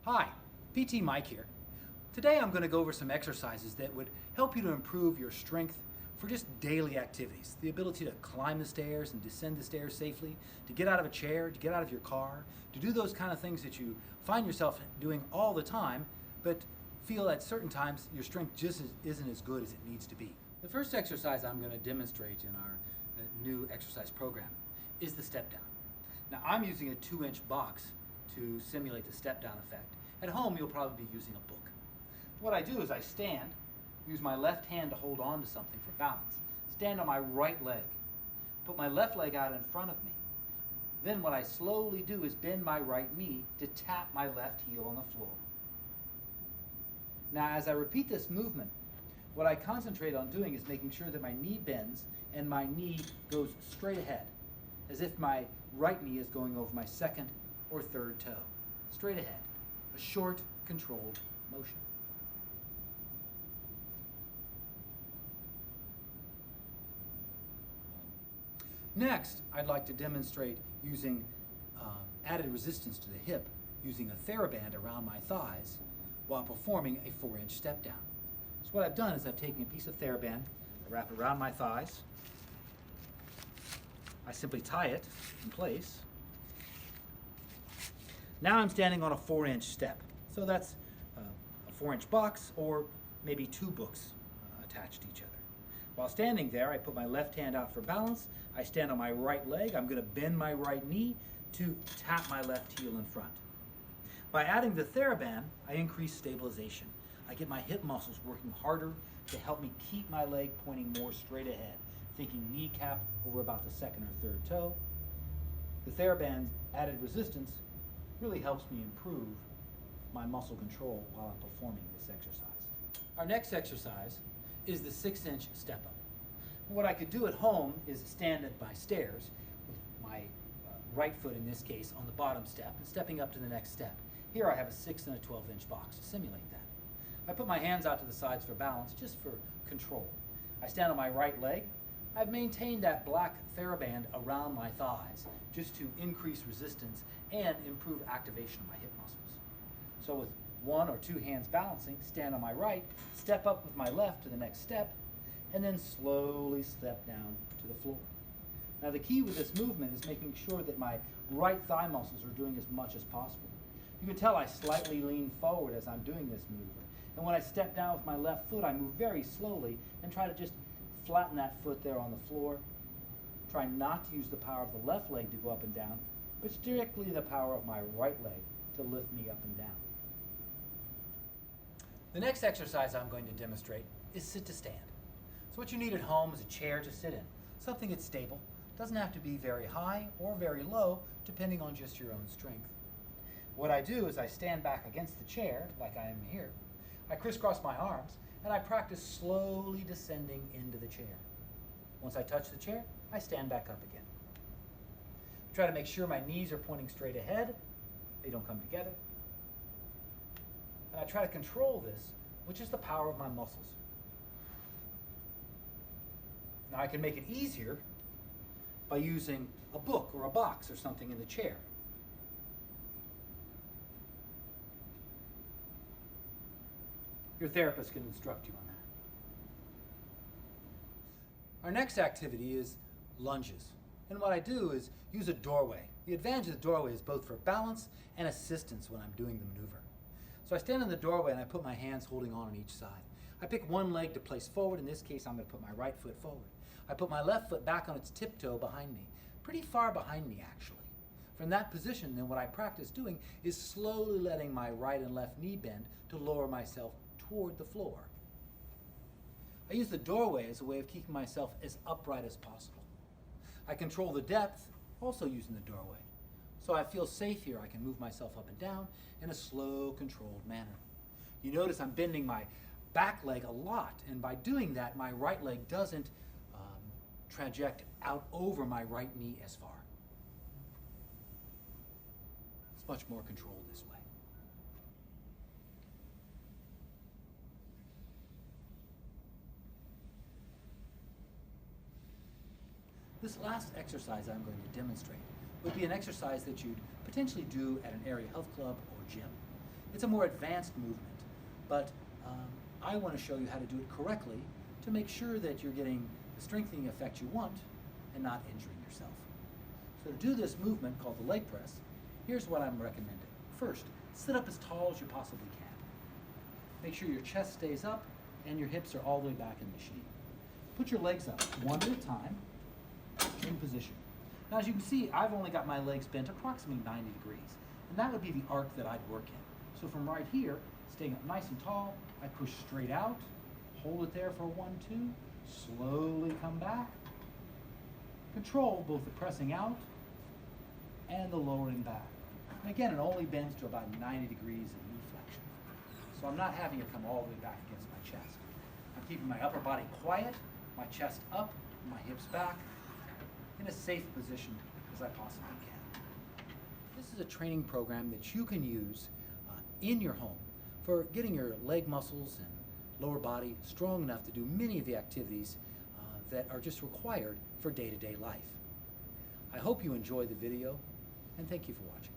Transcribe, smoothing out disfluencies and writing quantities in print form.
Hi, PT Mike here. Today I'm going to go over some exercises that would help you to improve your strength for just daily activities. The ability to climb the stairs and descend the stairs safely, to get out of a chair, to get out of your car, to do those kind of things that you find yourself doing all the time, but feel at certain times your strength just isn't as good as it needs to be. The first exercise I'm going to demonstrate in our new exercise program is the step down. Now I'm using a 2-inch box to simulate the step down effect. At home you'll probably be using a book. What I do is I stand, use my left hand to hold on to something for balance, stand on my right leg, put my left leg out in front of me. Then what I slowly do is bend my right knee to tap my left heel on the floor. Now as I repeat this movement, what I concentrate on doing is making sure that my knee bends and my knee goes straight ahead, as if my right knee is going over my second or third toe. Straight ahead. A short, controlled motion. Next, I'd like to demonstrate using added resistance to the hip using a Theraband around my thighs while performing a 4-inch step down. So what I've done is I've taken a piece of Theraband, I wrap it around my thighs, I simply tie it in place. Now I'm standing on a 4-inch step. So that's a 4-inch box or maybe 2 books attached to each other. While standing there, I put my left hand out for balance. I stand on my right leg. I'm going to bend my right knee to tap my left heel in front. By adding the Theraband, I increase stabilization. I get my hip muscles working harder to help me keep my leg pointing more straight ahead, thinking kneecap over about the second or third toe. The Theraband's added resistance really helps me improve my muscle control while I'm performing this exercise. Our next exercise is the 6-inch step up. What I could do at home is stand at my stairs with my right foot in this case on the bottom step and stepping up to the next step. Here I have a 6 and a 12-inch box to simulate that. I put my hands out to the sides for balance, just for control. I stand on my right leg. I've maintained that black Theraband around my thighs just to increase resistance and improve activation of my hip muscles. So with 1 or 2 hands balancing, stand on my right, step up with my left to the next step, and then slowly step down to the floor. Now the key with this movement is making sure that my right thigh muscles are doing as much as possible. You can tell I slightly lean forward as I'm doing this movement. And when I step down with my left foot, I move very slowly and try to just flatten that foot there on the floor. Try not to use the power of the left leg to go up and down, but strictly the power of my right leg to lift me up and down. The next exercise I'm going to demonstrate is sit to stand. So what you need at home is a chair to sit in, something that's stable. Doesn't have to be very high or very low, depending on just your own strength. What I do is I stand back against the chair, like I am here. I crisscross my arms, and I practice slowly descending into the chair. Once I touch the chair, I stand back up again. Try to make sure my knees are pointing straight ahead. They don't come together. And I try to control this, which is the power of my muscles. Now I can make it easier by using a book or a box or something in the chair. Your therapist can instruct you on that. Our next activity is lunges. And what I do is use a doorway. The advantage of the doorway is both for balance and assistance when I'm doing the maneuver. So I stand in the doorway and I put my hands holding on each side. I pick one leg to place forward. In this case, I'm going to put my right foot forward. I put my left foot back on its tiptoe behind me, pretty far behind me actually. From that position, then what I practice doing is slowly letting my right and left knee bend to lower myself toward the floor. I use the doorway as a way of keeping myself as upright as possible. I control the depth, also using the doorway. So I feel safe here. I can move myself up and down in a slow, controlled manner. You notice I'm bending my back leg a lot, and by doing that, my right leg doesn't traject out over my right knee as far. It's much more controlled this way. This last exercise I'm going to demonstrate would be an exercise that you'd potentially do at an area health club or gym. It's a more advanced movement, but I want to show you how to do it correctly to make sure that you're getting the strengthening effect you want and not injuring yourself. So to do this movement called the leg press, here's what I'm recommending. First, sit up as tall as you possibly can. Make sure your chest stays up and your hips are all the way back in the machine. Put your legs up one at a time in position. Now as you can see, I've only got my legs bent approximately 90 degrees, and that would be the arc that I'd work in. So from right here, staying up nice and tall, I push straight out, hold it there for 1, 2, slowly come back. Control both the pressing out and the lowering back. And again, it only bends to about 90 degrees of knee flexion. So I'm not having it come all the way back against my chest. I'm keeping my upper body quiet, my chest up, my hips back, in a safe position as I possibly can. This is a training program that you can use in your home for getting your leg muscles and lower body strong enough to do many of the activities that are just required for day-to-day life. I hope you enjoy the video, and thank you for watching.